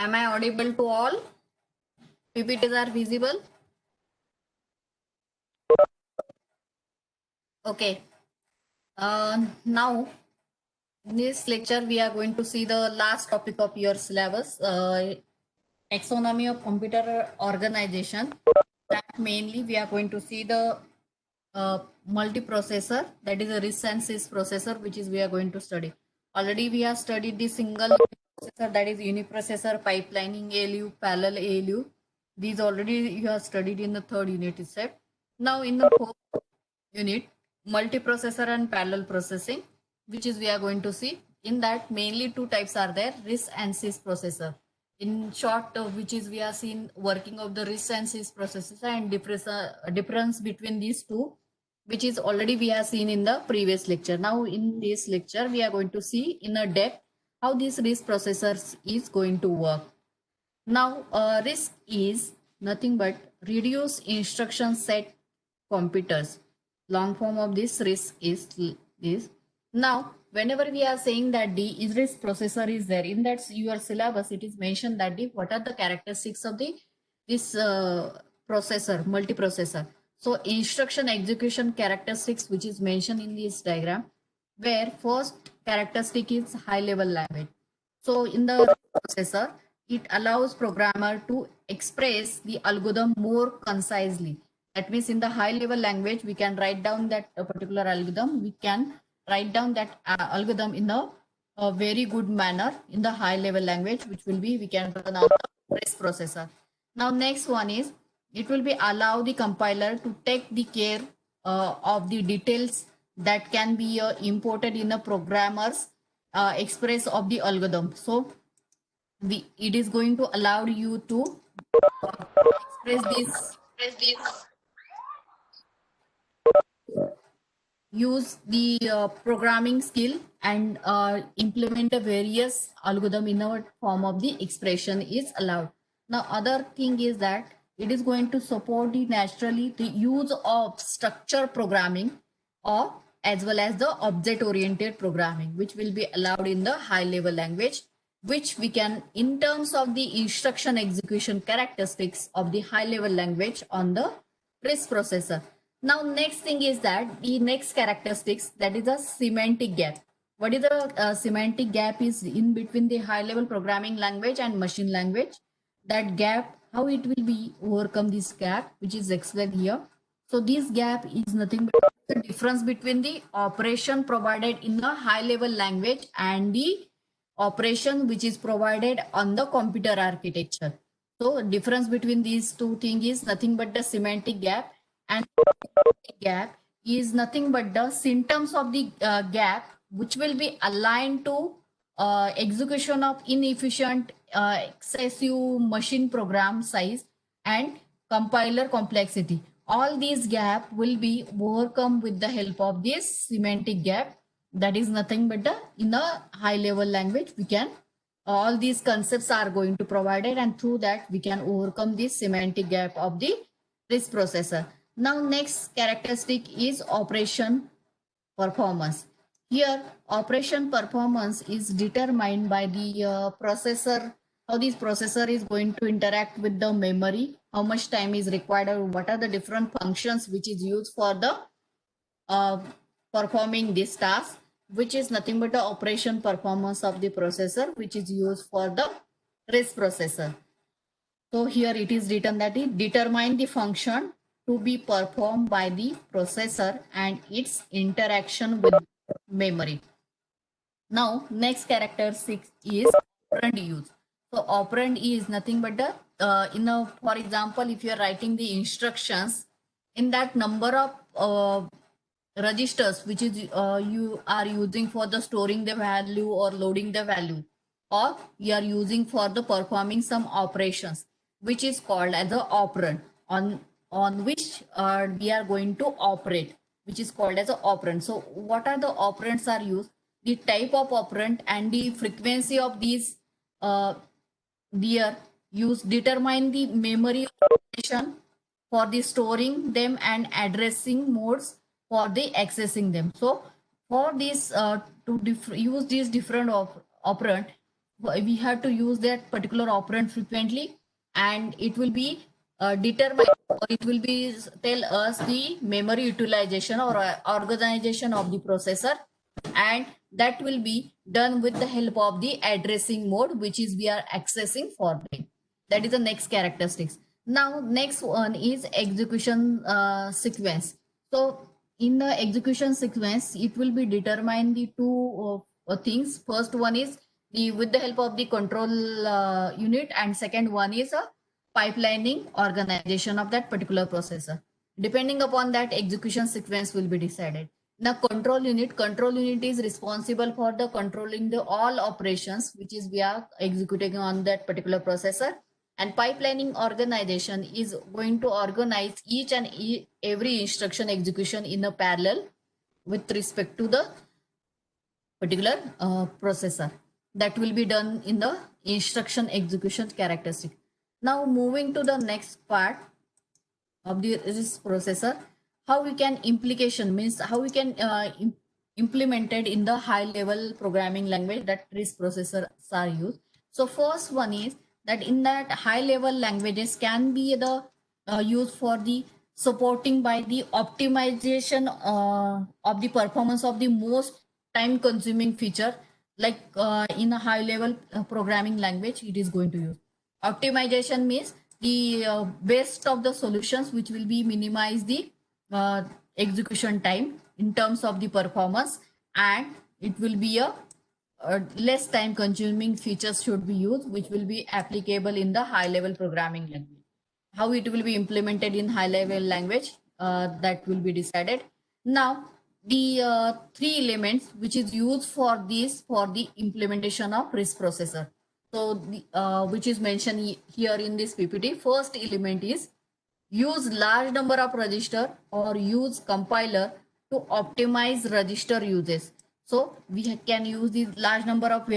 Am I audible to all? PPTs are visible? Okay. Now, in this lecture, we are going to see the last topic of your syllabus, taxonomy of computer organization. That mainly we are going to see the multiprocessor, that is a RISC and CISC processor, which is we are going to study. Already we have studied the single processor, that is uniprocessor, pipelining ALU, parallel ALU. These already you have studied in the third unit itself. Now in the fourth unit, multiprocessor and parallel processing, which is we are going to see. In that mainly two types are there, RISC and CISC processor. In short, which is we are seeing working of the RISC and CISC processors and difference between these two, which is already we have seen in the previous lecture. Now in this lecture, we are going to see in a depth how this RISC processors is going to work. Now RISC is nothing but reduced instruction set computers. Long form of this RISC is this. Now whenever we are saying that the RISC processor is there, in that your syllabus it is mentioned that the what are the characteristics of the this processor, multiprocessor. So instruction execution characteristics, which is mentioned in this diagram, where first characteristic is high level language. So in the processor, it allows programmer to express the algorithm more concisely. That means in the high level language, we can write down that particular algorithm. We can write down that algorithm in a very good manner in the high level language, which will be we can run on the RISC processor. Now next one is it will be allow the compiler to take the care of the details that can be imported in a programmer's express of the algorithm. So it is going to allow you to express this, use the programming skill and implement the various algorithm in our form of the expression is allowed. Now other thing is that it is going to support the naturally the use of structure programming or as well as the object oriented programming, which will be allowed in the high level language, which we can in terms of the instruction execution characteristics of the high level language on the RISC processor. Now next thing is that the next characteristics, that is a semantic gap. What is the semantic gap is in between the high level programming language and machine language. That gap, how it will be overcome this gap, which is explained here. So this gap is nothing but the difference between the operation provided in the high level language and the operation which is provided on the computer architecture. So difference between these two things is nothing but the semantic gap, and gap is nothing but the symptoms of the gap which will be aligned to execution of inefficient excessive machine program size and compiler complexity. All these gap will be overcome with the help of this semantic gap. That is nothing but the in a high level language we can all these concepts are going to provided, and through that we can overcome this semantic gap of the RISC processor. Now next characteristic is operation performance. Here operation performance is determined by the processor, how this processor is going to interact with the memory, how much time is required, or what are the different functions which is used for the uh, performing this task, which is nothing but the operation performance of the processor, which is used for the RISC processor. So here it is written that it determine the function to be performed by the processor and its interaction with memory. Now next characteristic is operand use. So operand is nothing but the for example, if you are writing the instructions in that number of registers which is you are using for the storing the value or loading the value, or you are using for the performing some operations, which is called as the operand on which we are going to operate, which is called as an operand. So what are the operands are used, the type of operand and the frequency of these their use determine the memory operation for the storing them and addressing modes for the accessing them. So for this to use these different operand, we have to use that particular operand frequently, and it will be determine, or it will be tell us the memory utilization or organization of the processor, and that will be done with the help of the addressing mode, which is we are accessing for them. That is the next characteristics. Now next one is execution sequence. So in the execution sequence, it will be determine the two things. First one is the with the help of the control unit, and second one is a pipelining organization of that particular processor. Depending upon that, execution sequence will be decided. Now control unit is responsible for the controlling the all operations which is we are executing on that particular processor, and pipelining organization is going to organize each and every instruction execution in a parallel with respect to the particular processor. That will be done in the instruction execution characteristic. Now moving to the next part of this processor, how we can implication means how we can implemented in the high level programming language that RISC processors are used. So first one is that in that high level languages can be the used for the supporting by the optimization of the performance of the most time consuming feature, like in a high level programming language it is going to use. Optimization means the best of the solutions which will be minimize the uh, execution time in terms of the performance, and it will be a less time consuming features should be used, which will be applicable in the high level programming language. How it will be implemented in high level language, that will be decided. Now the three elements which is used for this for the implementation of RISC processor, so the, which is mentioned here in this PPT. First element is use large number of register or use compiler to optimize register uses. So we can use the large number of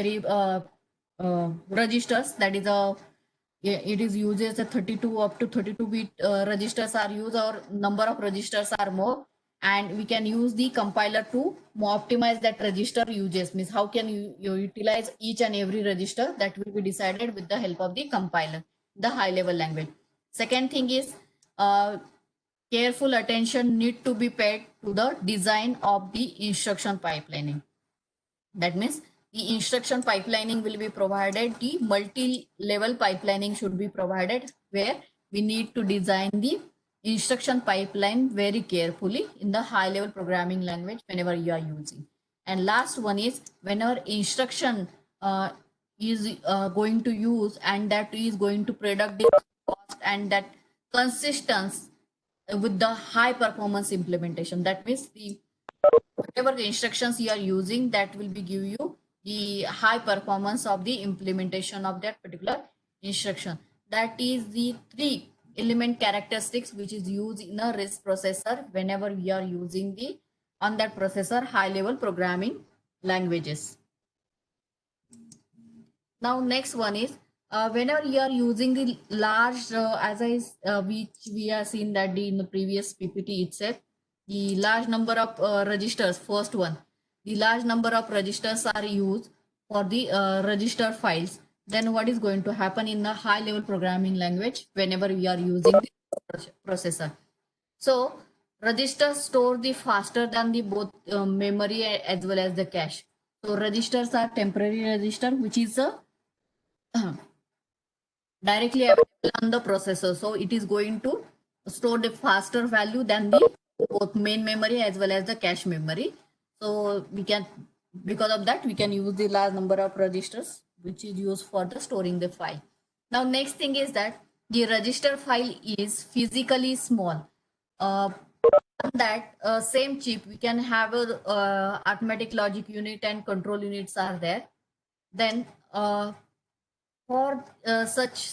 registers, that is a it is uses a 32 up to 32 bit registers are used, or number of registers are more, and we can use the compiler to optimize that register uses. Means how can you utilize each and every register, that will be decided with the help of the compiler, the high level language. Second thing is careful attention need to be paid to the design of the instruction pipelining. That means the instruction pipelining will be provided, the multi-level pipelining should be provided, where we need to design the instruction pipeline very carefully in the high level programming language whenever you are using. And last one is whenever instruction is going to use, and that is going to predict the cost and that consistence with the high performance implementation. That means the whatever the instructions you are using, that will be give you the high performance of the implementation of that particular instruction. That is the three element characteristics which is used in a RISC processor whenever we are using the on that processor high level programming languages. Now next one is whenever you are using the large as I which we have seen that in the previous PPT itself, the large number of registers, first one, the large number of registers are used for the register files. Then what is going to happen in the high level programming language whenever we are using the processor? So registers store the faster than the both memory as well as the cache. So registers are temporary register which is a directly available on the processor, so it is going to store the faster value than the both main memory as well as the cache memory. So we can, because of that, we can use the large number of registers which is used for the storing the file. Now next thing is that the register file is physically small. On that same chip we can have a arithmetic logic unit and control units are there. Then for such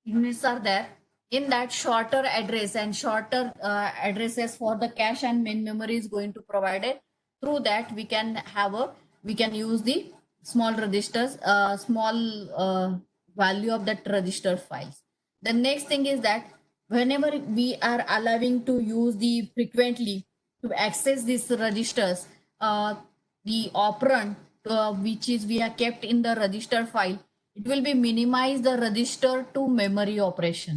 units are there, in that shorter address and shorter addresses for the cache and main memory is going to provide it. Through that we can have a, we can use the small registers, small value of that register files. The next thing is that whenever we are allowing to use the frequently to access these registers, the operand which is we are kept in the register file, it will be minimize the register to memory operation.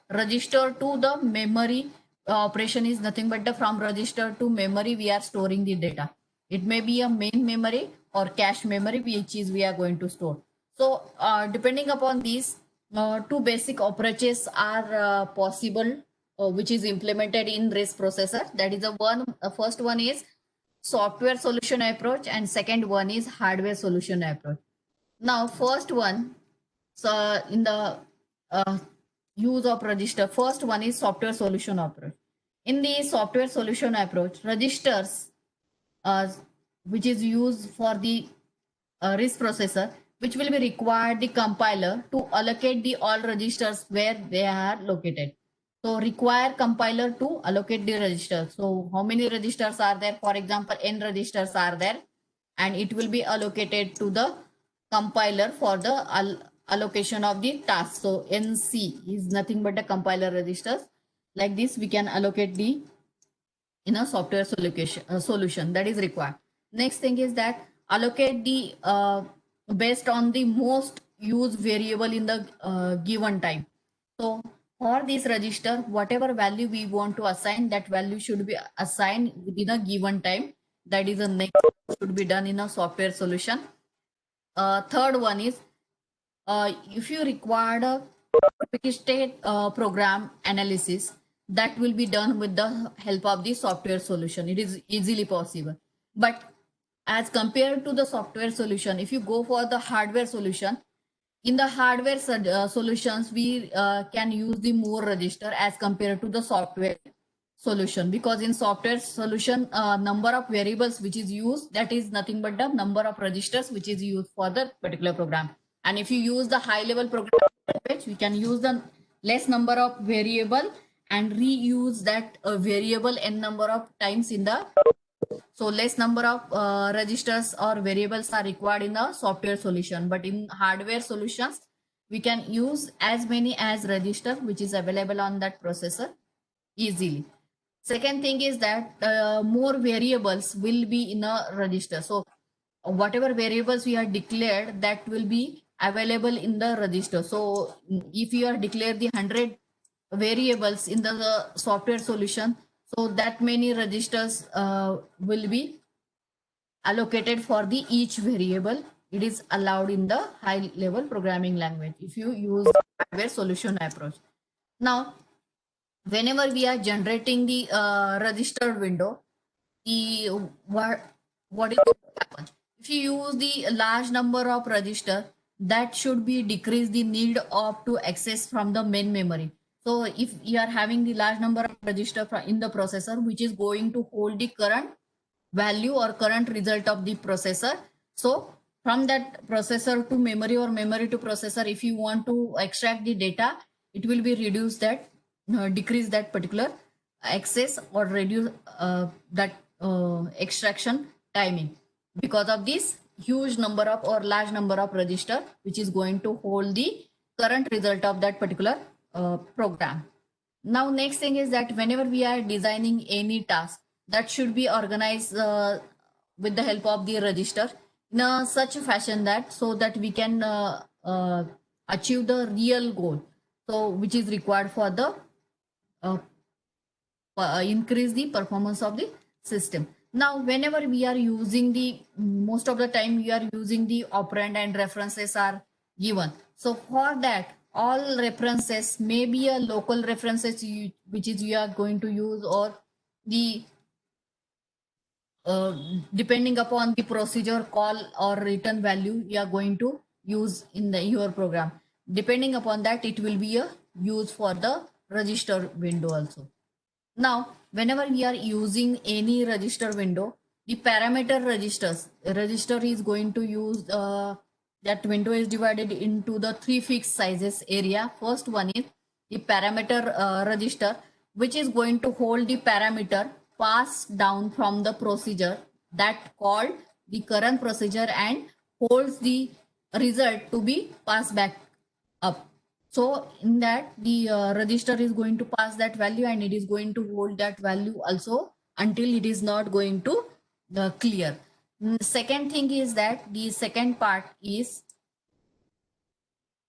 Register to the memory operation is nothing but the from register to memory we are storing the data. It may be a main memory or cache memory which is we are going to store. So depending upon these, two basic approaches are possible, which is implemented in RISC processor. That is the one. First one is software solution approach, and second one is hardware solution approach. Now, first one, so in the uh, use of register, first one is software solution approach. In the software solution approach, registers, uh, which is used for the RISC processor, which will be required the compiler to allocate the all registers where they are located. So require compiler to allocate the register. So how many registers are there? For example, n registers are there, and it will be allocated to the compiler for the allocation of the task. So NC is nothing but the compiler registers. Like this, we can allocate the in a software solution that is required. Next thing is that allocate the based on the most used variable in the given time. So for this register, whatever value we want to assign, that value should be assigned within a given time. That is the next should be done in a software solution. Third one is if you require a state program analysis, that will be done with the help of the software solution. It is easily possible. But as compared to the software solution, if you go for the hardware solution, in the hardware solutions, we can use the more register as compared to the software solution, because in software solution, number of variables which is used, that is nothing but the number of registers which is used for the particular program. And if you use the high level program language, we can use the less number of variable and reuse that variable n number of times in the, so less number of registers or variables are required in the software solution. But in hardware solutions, we can use as many as register which is available on that processor easily. Second thing is that more variables will be in a register. So whatever variables we are declared, that will be available in the register. So if you are declared the 100 variables in the software solution, so that many registers will be allocated for the each variable. It is allowed in the high level programming language if you use hardware solution approach. Now, whenever we are generating the register window, the what is going to happen? If you use the large number of register, that should be decrease the need of to access from the main memory. So if you are having the large number of register in the processor, which is going to hold the current value or current result of the processor. So from that processor to memory or memory to processor, if you want to extract the data, it will be reduce that, decrease that particular access or reduce that extraction timing, because of this huge number of or large number of register which is going to hold the current result of that particular program. Now next thing is that whenever we are designing any task, that should be organized with the help of the register in such a fashion that so that we can achieve the real goal, so which is required for the uh, increase the performance of the system. Now whenever we are using the, most of the time we are using the operand and references are given. So for that, all references may be a local references which is you are going to use, or the depending upon the procedure call or return value you are going to use in the your program. Depending upon that, it will be a use for the register window also. Now, whenever we are using any register window, the parameter register is going to use that window is divided into the three fixed sizes area. First one is the parameter register, which is going to hold the parameter passed down from the procedure that called the current procedure and holds the result to be passed back up. So in that, the register is going to pass that value and it is going to hold that value also until it is not going to clear. Second thing is that the second part is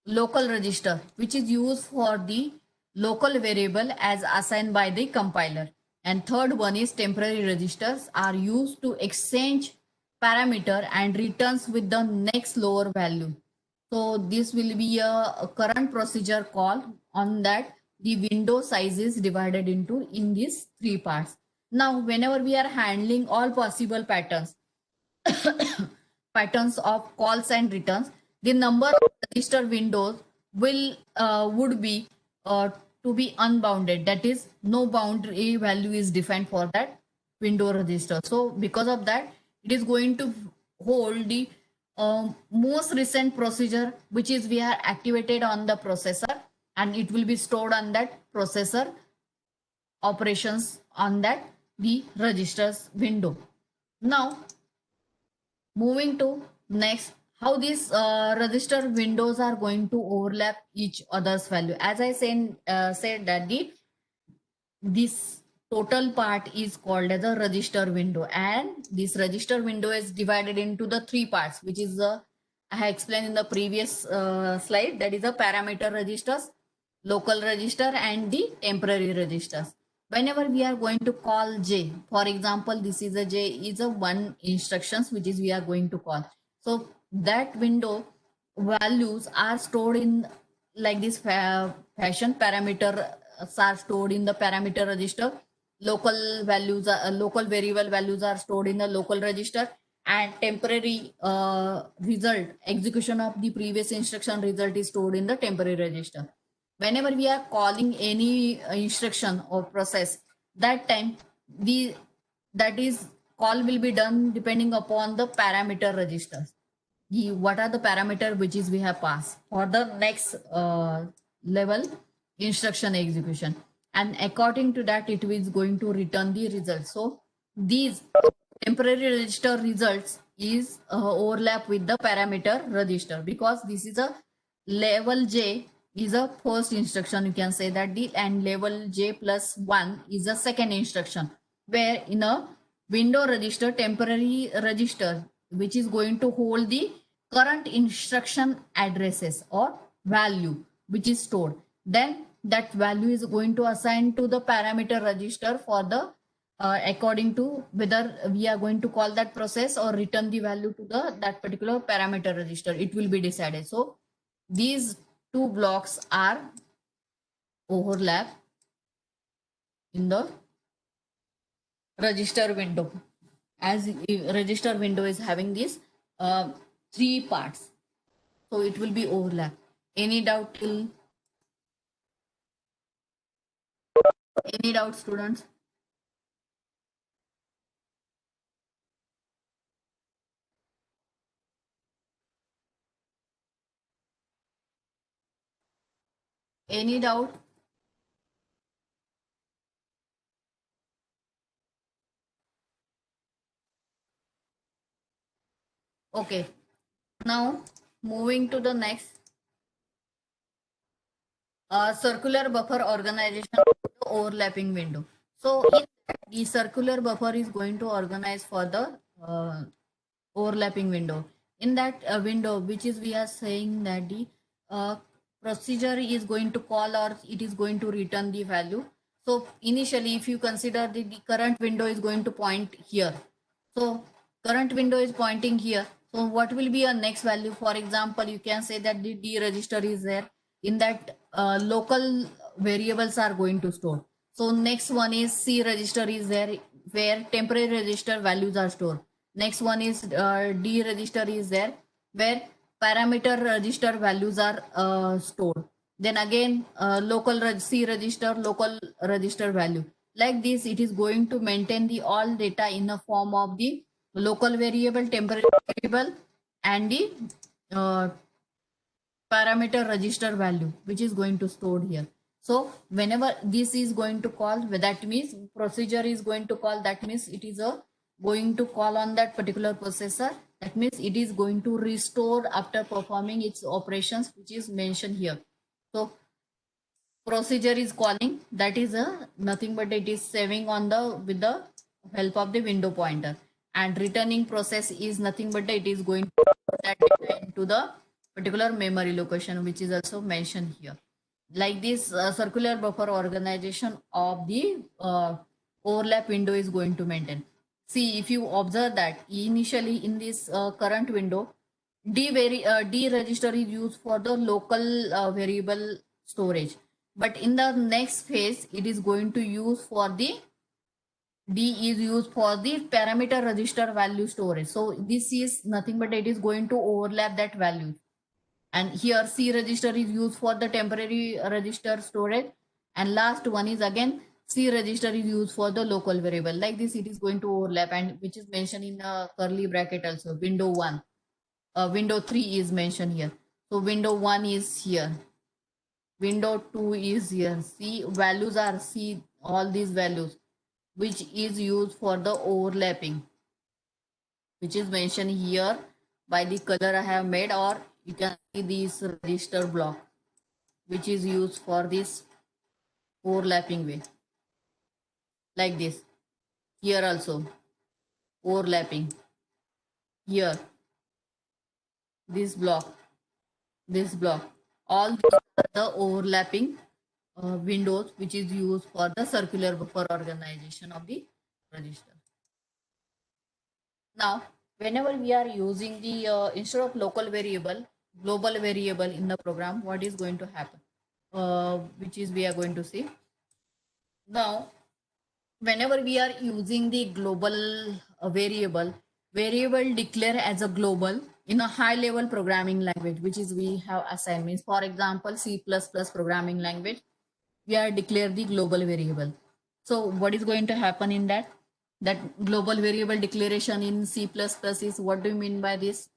local register, which is used for the local variable as assigned by the compiler. And third one is temporary registers are used to exchange parameter and returns with the next lower value. So this will be a current procedure call on that the window size is divided into in these three parts. Now, whenever we are handling all possible patterns of calls and returns, the number of register windows will would be to be unbounded. That is, no boundary value is defined for that window register. So because of that, it is going to hold the most recent procedure which is we are activated on the processor, and it will be stored on that processor operations on that the registers window. Now moving to next, how these register windows are going to overlap each other's value. As I said that this total part is called as a register window, and this register window is divided into the three parts, which is I have explained in the previous slide. That is a parameter registers, local register, and the temporary registers. Whenever we are going to call J, for example, this is a J is a one instructions which is we are going to call. So that window values are stored in like this fashion. Parameter are stored in the parameter register. Local values are local variable values are stored in the local register, and temporary result execution of the previous instruction result is stored in the temporary register. Whenever we are calling any instruction or process, that time the that is call will be done depending upon the parameter registers. What are the parameter which is we have passed for the next level instruction execution, and according to that it is going to return the results. So these temporary register results is overlap with the parameter register, because this is a level J is a first instruction, you can say that the, and level J plus 1 is a second instruction, where in a window register temporary register which is going to hold the current instruction addresses or value which is stored, then that value is going to assign to the parameter register for the according to whether we are going to call that process or return the value to the that particular parameter register, it will be decided. So these two blocks are overlap in the register window, as register window is having these three parts, so it will be overlap. Any doubt till any doubt, students? Any doubt? Okay, now moving to the next, circular buffer organization overlapping window. So in the circular buffer is going to organize for the overlapping window. In that window, which is we are saying that the uh, procedure is going to call or it is going to return the value. So initially, if you consider the current window is going to point here. So current window is pointing here. So what will be a next value? For example, you can say that the D register is there. In that local variables are going to store. So next one is C register is there, where temporary register values are stored. Next one is D register is there, where parameter register values are stored. Then again local C register, local register value. Like this, it is going to maintain the all data in the form of the local variable, temporary variable, and the uh, parameter register value, which is going to stored here. So whenever this is going to call, that means procedure is going to call, that means it is a going to call on that particular processor. That means it is going to restore after performing its operations, which is mentioned here. So procedure is calling, that is a nothing but it is saving on the with the help of the window pointer, and returning process is nothing but it is going to put that data into the particular memory location, which is also mentioned here. Like this circular buffer organization of the overlap window is going to maintain. See, if you observe that initially in this current window, D register is used for the local variable storage. But in the next phase, it is going to use for the D is used for the parameter register value storage. So this is nothing but it is going to overlap that value. And here C register is used for the temporary register storage. And last one is again C register is used for the local variable. Like this, it is going to overlap, and which is mentioned in a curly bracket also. Window 1. Window 3 is mentioned here. So window 1 is here. Window 2 is here. C values are C, all these values, which is used for the overlapping, which is mentioned here by the color I have made, or you can see this register block, which is used for this overlapping way. Like this. Here also overlapping. Here. This block. This block. All these are the overlapping windows which is used for the circular buffer organization of the register. Now, whenever we are using the instead of local variable, global variable in the program, what is going to happen? Which is we are going to see. Now, whenever we are using the global variable, variable declare as a global in a high level programming language, which is we have assignments. For example, C++ programming language, we are declare the global variable. So what is going to happen in that? That global variable declaration in C++ is, what do you mean by this?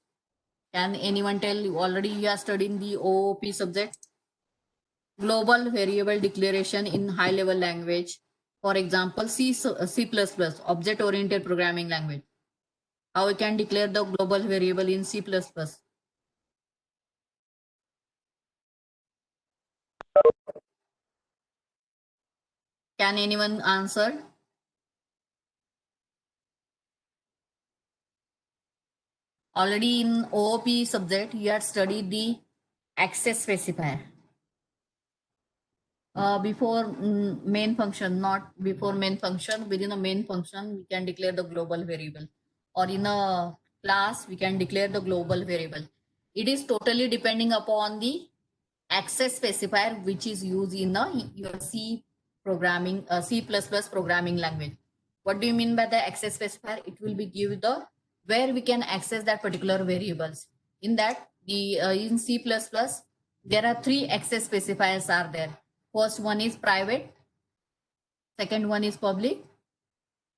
Can anyone tell? Already you are studying the OOP subject. Global variable declaration in high level language. For example, C++, object oriented programming language. How we can declare the global variable in C++? Can anyone answer? Already in OOP subject, you had studied the access specifier. Before main function, not before main function, within a main function, we can declare the global variable. Or in a class, we can declare the global variable. It is totally depending upon the access specifier, which is used in your C programming, C++ programming language. What do you mean by the access specifier? It will be give the where we can access that particular variables. In that, the in C++, there are 3 access specifiers are there. First one is private, second one is public,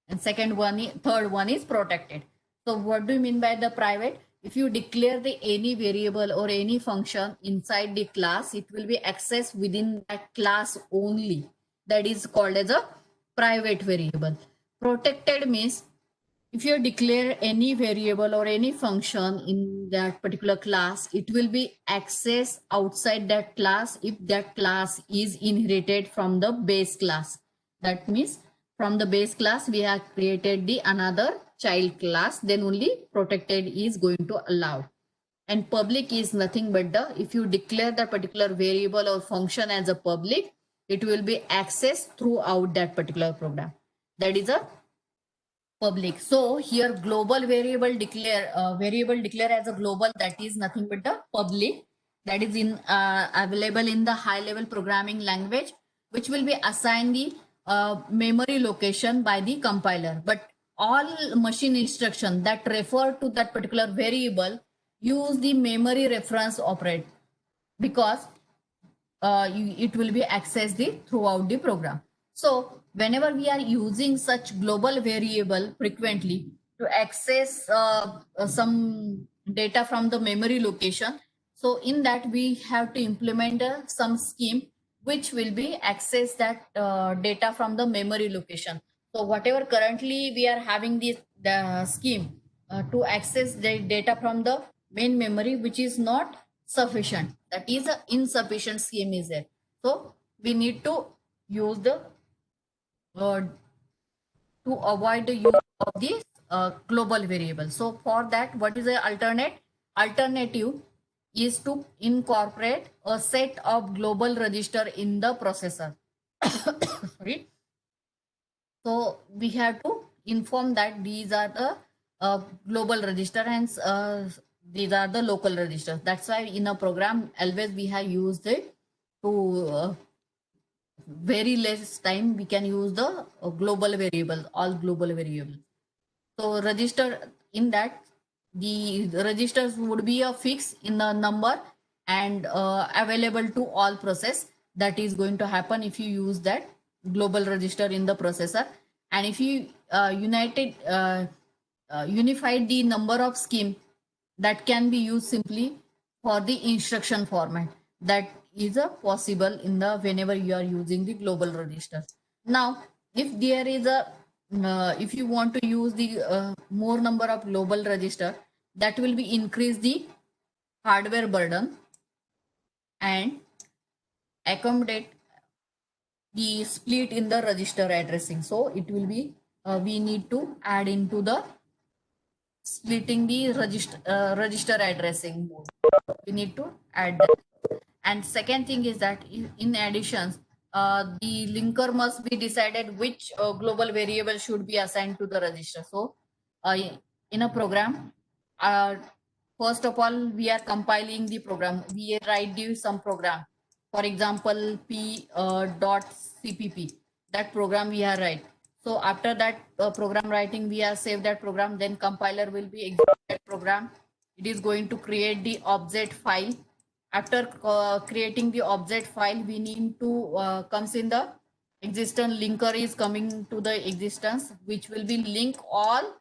and third one is protected. So what do you mean by the private? If you declare the any variable or any function inside the class, it will be accessed within that class only. That is called as a private variable. Protected means if you declare any variable or any function in that particular class, it will be accessed outside that class if that class is inherited from the base class. That means from the base class, we have created the another child class, then only protected is going to allow. And public is nothing but the, if you declare the particular variable or function as a public, it will be accessed throughout that particular program. That is a public. So here global variable declare as a global, that is nothing but the public, that is in available in the high level programming language, which will be assigned the memory location by the compiler. But all machine instruction that refer to that particular variable use the memory reference operand, because it will be accessed throughout the program. So whenever we are using such global variable frequently to access some data from the memory location, so in that we have to implement some scheme which will be access that data from the memory location. So whatever currently we are having the scheme to access the data from the main memory, which is not sufficient, that is a insufficient scheme is there. So we need to use the to avoid the use of this global variable. So for that, what is the alternative is to incorporate a set of global register in the processor. Sorry. So we have to inform that these are the global register and these are the local registers. That's why in a program always we have used it to very less time we can use the global variable, all global variables. So register in that the registers would be a fix in the number and available to all process. That is going to happen if you use that global register in the processor. And if you unified the number of scheme, that can be used simply for the instruction format. That is a possible in the whenever you are using the global register. Now if there is a if you want to use the more number of global register, that will be increase the hardware burden and accommodate the split in the register addressing. So it will be we need to add into the splitting the register addressing mode. We need to add that. And second thing is that in addition, the linker must be decided which global variable should be assigned to the register. So uh, in a program, uh, first of all, we are compiling the program. We write you some program. For example, p.cpp. That program we are write. So after that program writing, we are save that program. Then compiler will be execute that program. It is going to create the object file. After creating the object file, we need to comes in the existence linker is coming to the existence, which will be link all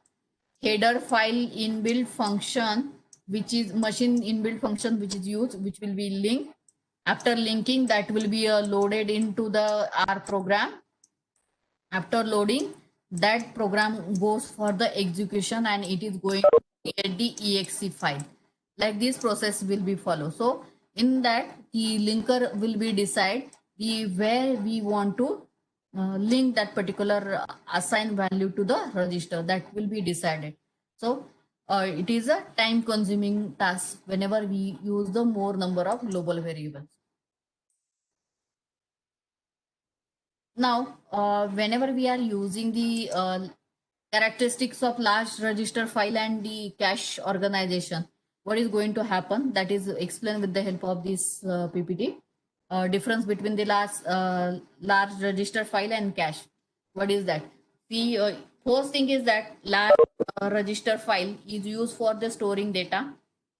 header file inbuilt function, which is machine inbuilt function, which is used, which will be linked. After linking, that will be loaded into the R program. After loading, that program goes for the execution and it is going to create the exe file. Like this process will be followed. So in that, the linker will be decide the where we want to link that particular assign value to the register. That will be decided. So it is a time consuming task whenever we use the more number of global variables. Now, whenever we are using the characteristics of large register file and the cache organization, what is going to happen? That is explained with the help of this PPT. Difference between the large register file and cache. What is that? The first thing is that large register file is used for the storing data.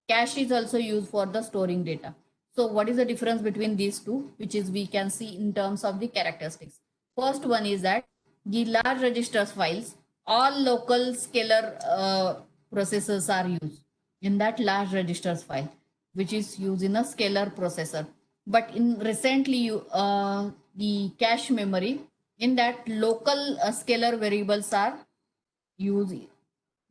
Cache is also used for the storing data. So what is the difference between these two, which is we can see in terms of the characteristics. First one is that the large registers files, all local scalar processors are used in that large registers file, which is used in a scalar processor. But in recently, the cache memory, in that local scalar variables are used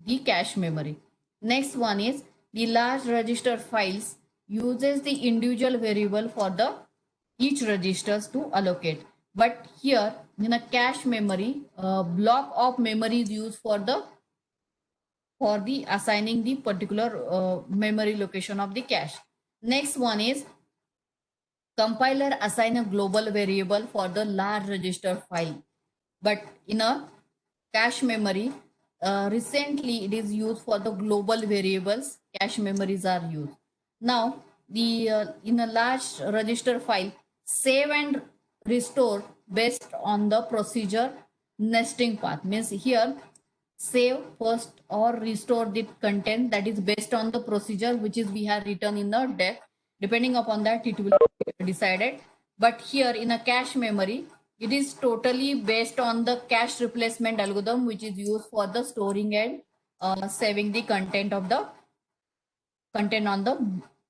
the cache memory. Next one is the large register files uses the individual variable for the each registers to allocate. But here in a cache memory, block of memory is used for the assigning the particular memory location of the cache. Next one is compiler assign a global variable for the large register file. But in a cache memory, recently it is used for the global variables. Cache memories are used. Now, the in a large register file, save and restore based on the procedure nesting path. Means here, save first or restore the content that is based on the procedure which is we have written in the deck. Depending upon that, it will be decided. But here in a cache memory, it is totally based on the cache replacement algorithm, which is used for the storing and saving the content of the content on the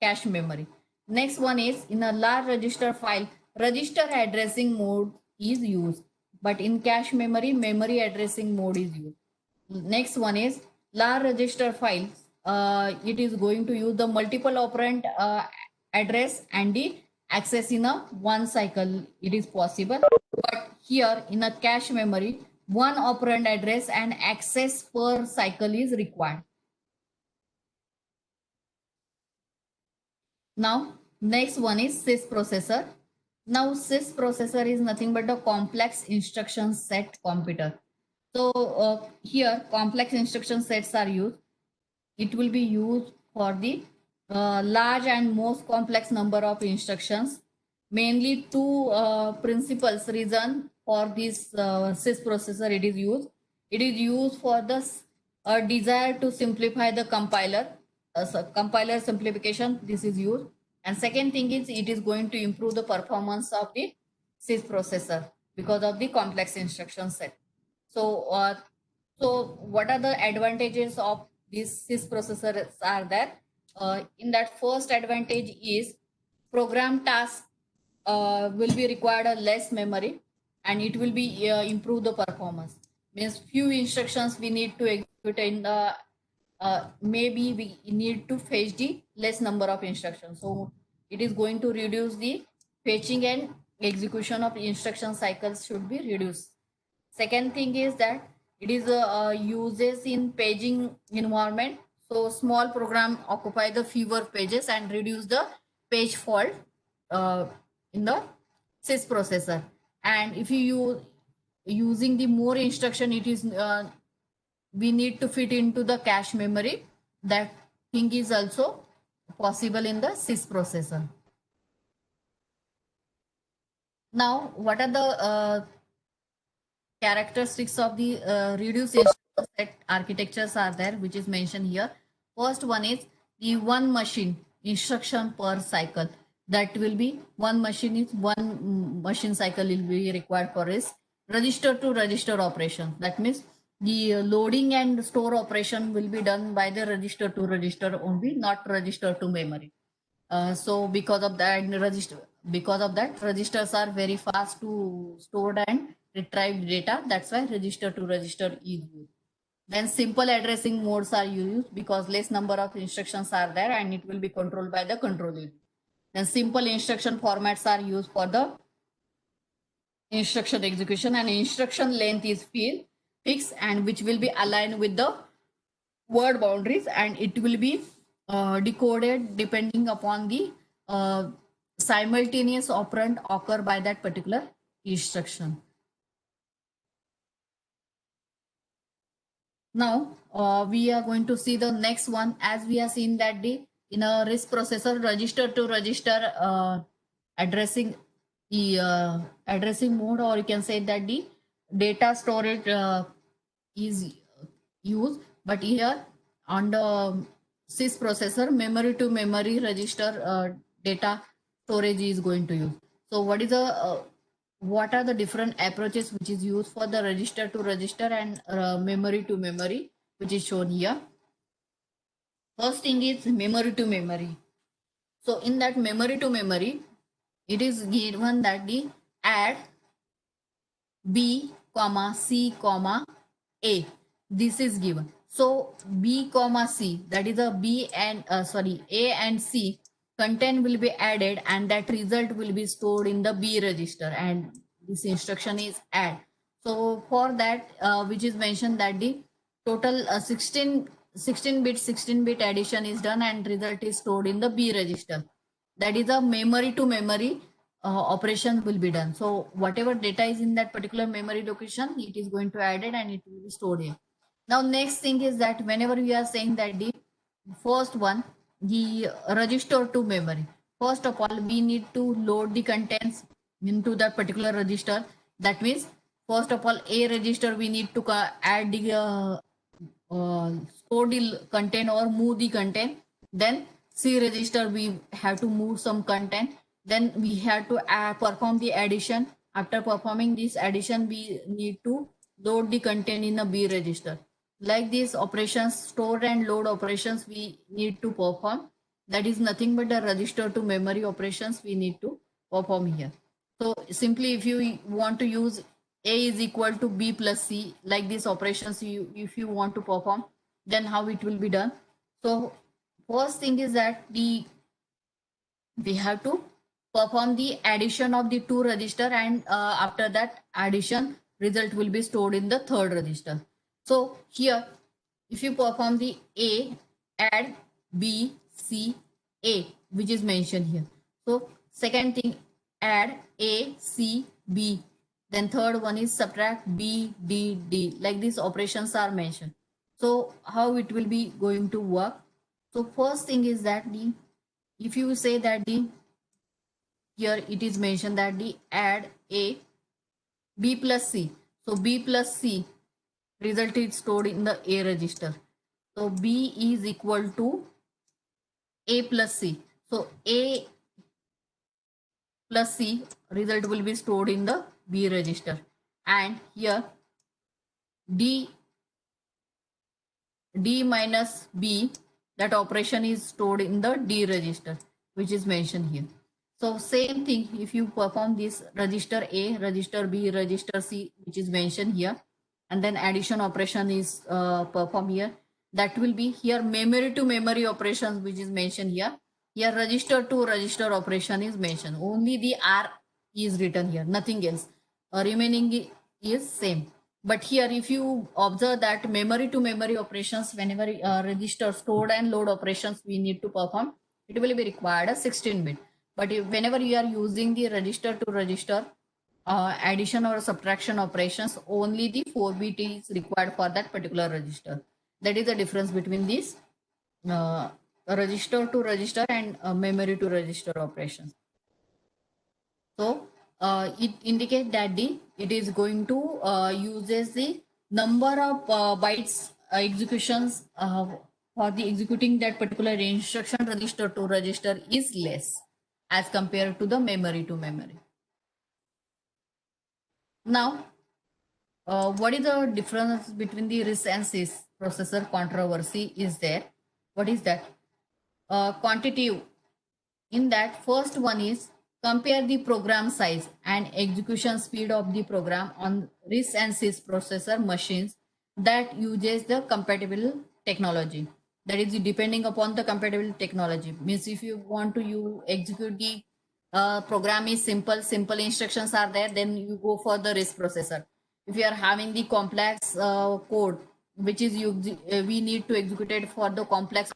cache memory. Next one is in a large register file, register addressing mode is used, but in cache memory, memory addressing mode is used. Next one is large register files. It is going to use the multiple operand address and the access in a one cycle. It is possible, but here in a cache memory, one operand address and access per cycle is required. Now, next one is sys processor. Now, sys processor is nothing but a complex instruction set computer. So here complex instruction sets are used. It will be used for the large and most complex number of instructions. Mainly two principles reason for this sys processor it is used. It is used for the desire to simplify the compiler. So compiler simplification, this is used. And second thing is it is going to improve the performance of the sys processor because of the complex instruction set. So, what are the advantages of these sys processors are there? In that, first advantage is program task will be required a less memory, and it will be improve the performance. Means few instructions we need to execute in the maybe we need to fetch the less number of instructions. So it is going to reduce the fetching and execution of instruction cycles should be reduced. Second thing is that it is uses in paging environment. So small program occupy the fewer pages and reduce the page fault uh, in the sys processor. And if you use using the more instruction, it is we need to fit into the cache memory. That thing is also possible in the sys processor. Now, what are the characteristics of the reduced instruction set architectures are there, which is mentioned here. First one is the one machine instruction per cycle. That will be one machine is one machine cycle will be required for is register to register operation. That means the loading and store operation will be done by the register to register only, not register to memory. So because of that registers are very fast to store and retrieve data. That's why register to register is used. Then simple addressing modes are used because less number of instructions are there and it will be controlled by the controller. Then simple instruction formats are used for the instruction execution, and instruction length is fixed and which will be aligned with the word boundaries, and it will be decoded depending upon the simultaneous operand occur by that particular instruction. Now we are going to see the next one. As we have seen that the in a RISC processor, register to register addressing the addressing mode, or you can say that the data storage is used. But here on the sys processor, memory to memory register data storage is going to use. So what are the different approaches which is used for the register to register and memory to memory, which is shown here. First thing is memory to memory. So in that memory to memory, it is given that the add B, C, A. This is given. So B, C, that is a B and A and C content will be added, and that result will be stored in the B register, and this instruction is add. So for that, which is mentioned that the total 16-bit addition is done and result is stored in the B register. That is a memory to memory operation will be done. So whatever data is in that particular memory location, it is going to add it and it will be stored here. Now next thing is that whenever we are saying that the first one, the register to memory, first of all we need to load the contents into that particular register. That means first of all A register we need to add the store the content or move the content. Then C register we have to move some content. Then we have to perform the addition. After performing this addition, we need to load the content in a B register. Like these operations, store and load operations we need to perform. That is nothing but the register to memory operations we need to perform here. So simply if you want to use A is equal to B plus C, like these operations if you want to perform, then how it will be done. So first thing is that we have to perform the addition of the two register, and after that addition result will be stored in the third register. So here, if you perform the A, add B, C, A, which is mentioned here. So second thing, add A, C, B. Then third one is subtract B, D, D. Like these operations are mentioned. So how it will be going to work? So first thing is that if you say that here it is mentioned that add A, B plus C. So B plus C result is stored in the A register. So B is equal to A plus C. So A plus C result will be stored in the B register. And here D minus B, that operation is stored in the D register, which is mentioned here. So same thing, if you perform this register A, register B, register C, which is mentioned here, and then addition operation is performed here, that will be here memory to memory operations, which is mentioned here. Here register to register operation is mentioned. Only the R is written here, nothing else. Remaining is same. But here, if you observe that memory to memory operations, whenever register stored and load operations we need to perform, it will be required a 16-bit. But whenever you are using the register to register addition or subtraction operations, only the 4-bit is required for that particular register. That is the difference between these uh, register to register and memory to register operations. So it indicates that it is going to uses the number of bytes executions for the executing that particular instruction register to register is less as compared to the memory to memory. Now, what is the difference between the RISC and CISC processor controversy is there? What is that? Quantitative. In that, first one is compare the program size and execution speed of the program on RISC and CISC processor machines that uses the compatible technology. That is depending upon the compatible technology. Means if you want to you execute the program is simple instructions are there, then you go for the RISC processor. If you are having the complex code, which is we need to execute it for the complex,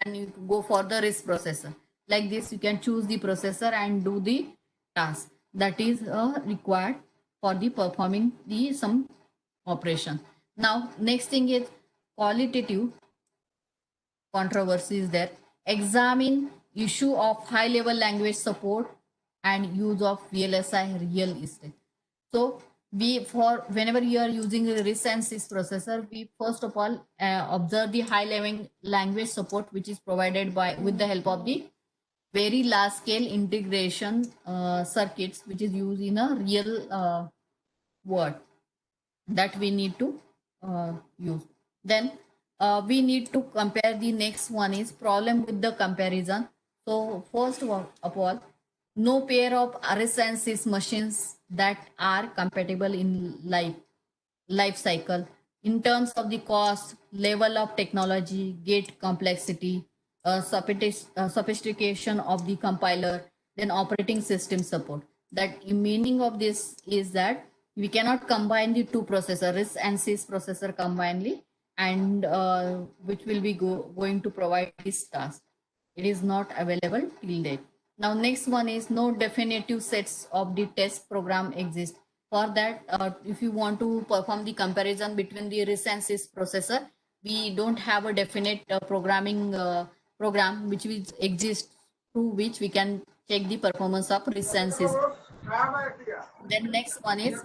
then you go for the RISC processor. Like this, you can choose the processor and do the task that is required for the performing the some operation. Now, next thing is qualitative controversy is there. Examine issue of high level language support and use of VLSI real estate. So we for whenever you are using the RISC and CISC processor, we first of all observe the high level language support which is provided by with the help of the very large scale integration circuits which is used in a real world that we need to use. Then we need to compare. The next one is problem with the comparison. So first of all, no pair of RS and CISC machines that are compatible in life cycle in terms of the cost, level of technology, gate complexity, sophistication of the compiler, then operating system support. That meaning of this is that we cannot combine the two processors and CISC processor combinedly, and which will be going to provide this task. It is not available till date. Now, next one is no definitive sets of the test program exist. For that, if you want to perform the comparison between the RISC and CISC processor, we don't have a definite programming program which will exist through which we can check the performance of RISC and CISC. Then next one is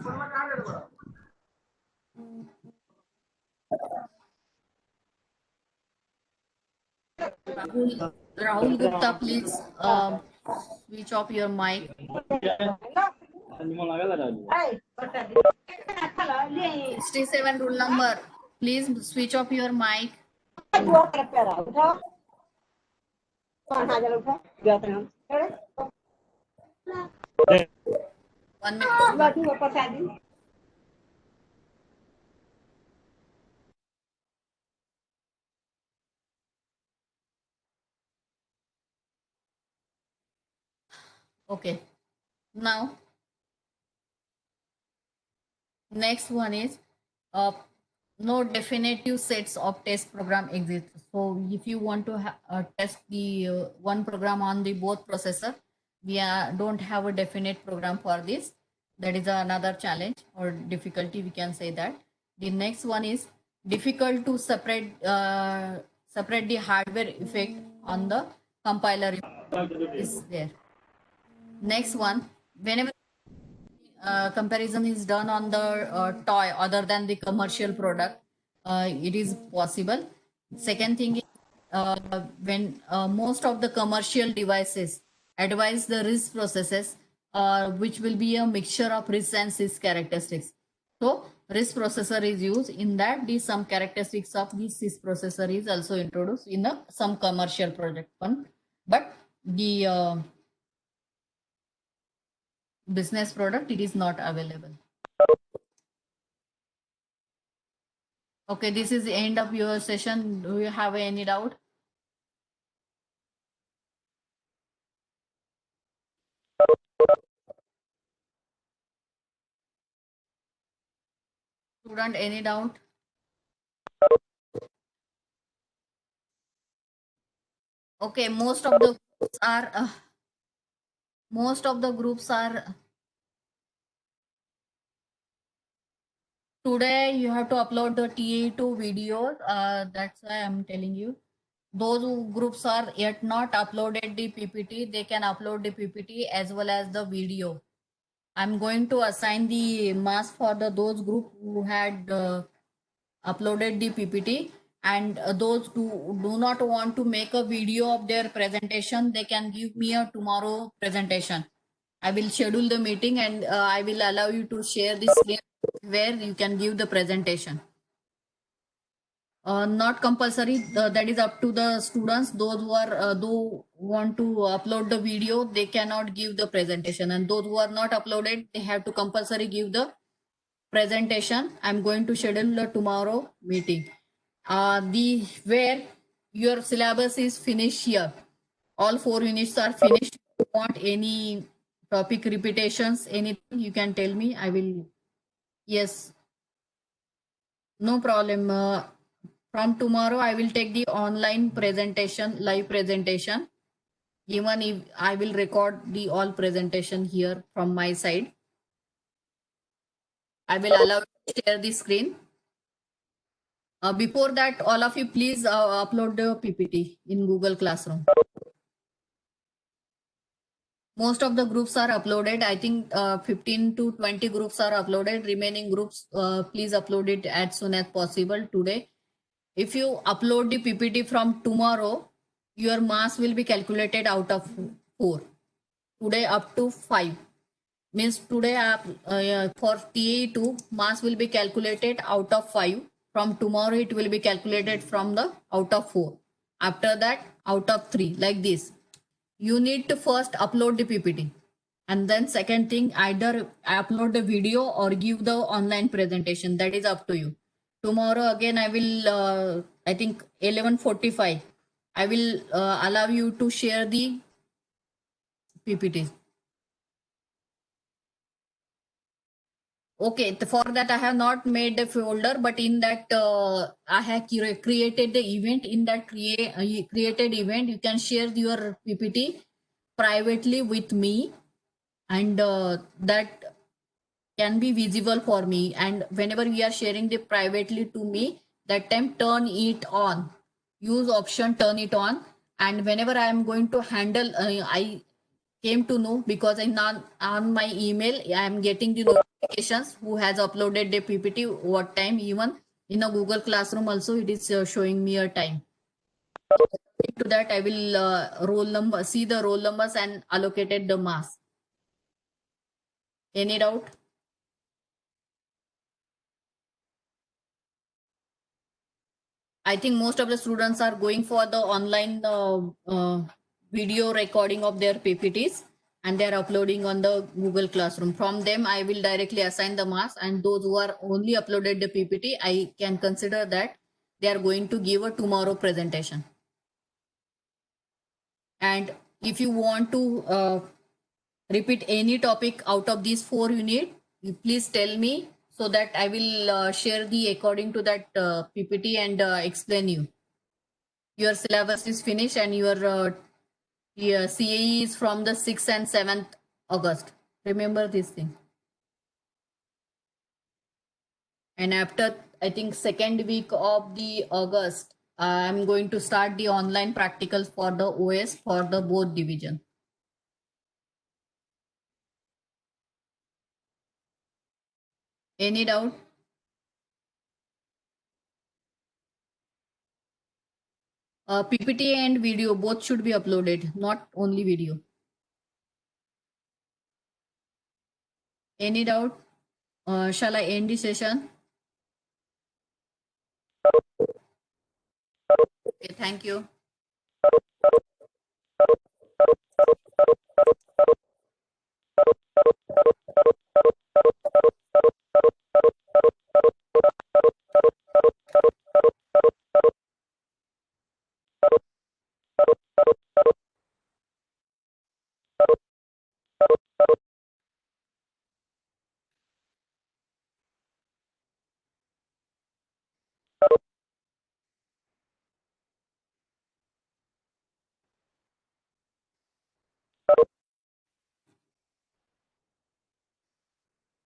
Rahul Gupta, please switch off your mic. 67 rule number. Please switch off your mic. 1 minute. Okay. Now, Next one is uh, no definitive sets of test program exist. So if you want to test the one program on the both processor, we don't have a definite program for this. That is another challenge or difficulty, we can say that. The next one is difficult to separate the hardware effect on the compiler is there. Next one, whenever comparison is done on the toy other than the commercial product, it is possible. Second thing is when most of the commercial devices advise the RISC processes, which will be a mixture of RISC and CISC characteristics. So RISC processor is used in that. The some characteristics of the CISC processor is also introduced in some commercial project one, but the business product it is not available. Okay, this is the end of your session. Do you have any doubt? Student, any doubt? Okay, most of the groups are today you have to upload the TA2 videos. That's why I'm telling you. Those groups are yet not uploaded the PPT. They can upload the PPT as well as the video. I'm going to assign the mask for those group who had uploaded the PPT, and those who do not want to make a video of their presentation, they can give me a tomorrow presentation. I will schedule the meeting and I will allow you to share this screen where you can give the presentation. Not compulsory. That is up to the students. Those who are who want to upload the video, they cannot give the presentation, and those who are not uploaded, they have to compulsory give the presentation. I'm going to schedule a tomorrow meeting. The where your syllabus is finished here. All 4 units are finished. If you want any topic repetitions, anything, you can tell me. I will. Yes, no problem. From tomorrow, I will take the online presentation, live presentation. Even if I will record the all presentation here from my side, I will allow you to share the screen. Before that, all of you please upload the PPT in Google Classroom. Most of the groups are uploaded. I think 15 to 20 groups are uploaded. Remaining groups, please upload it as soon as possible today. If you upload the PPT from tomorrow, your mass will be calculated out of 4. Today up to 5. Means today for TA2, mass will be calculated out of 5. From tomorrow, it will be calculated from the out of 4. After that, out of 3, like this. You need to first upload the PPT. And then second thing, either upload the video or give the online presentation. That is up to you. Tomorrow again, I will, I think 11:45. I will allow you to share the PPT. Okay, for that I have not made a folder, but in that I have created the event. In that created event, you can share your PPT privately with me, and that can be visible for me. And whenever we are sharing the privately to me, that time turn it on. Use option turn it on, and whenever I am going to handle, I came to know because I not on my email I am getting the notifications who has uploaded the PPT, what time, even in a Google Classroom also it is showing me a time. To that I will roll number, see the roll numbers and allocated the mass. Any doubt? I think most of the students are going for the online video recording of their PPTs, and they are uploading on the Google Classroom. From them, I will directly assign the marks, and those who are only uploaded the PPT, I can consider that they are going to give a tomorrow presentation. And if you want to repeat any topic out of these 4 units, you please tell me so that I will share the according to that PPT and explain you. Your syllabus is finished and your CAE is from the 6th and 7th August. Remember this thing. And after, I think, second week of the August, I'm going to start the online practicals for the OS for the both division. Any doubt? PPT and video both should be uploaded, not only video. Any doubt? Shall I end the session? Okay, thank you.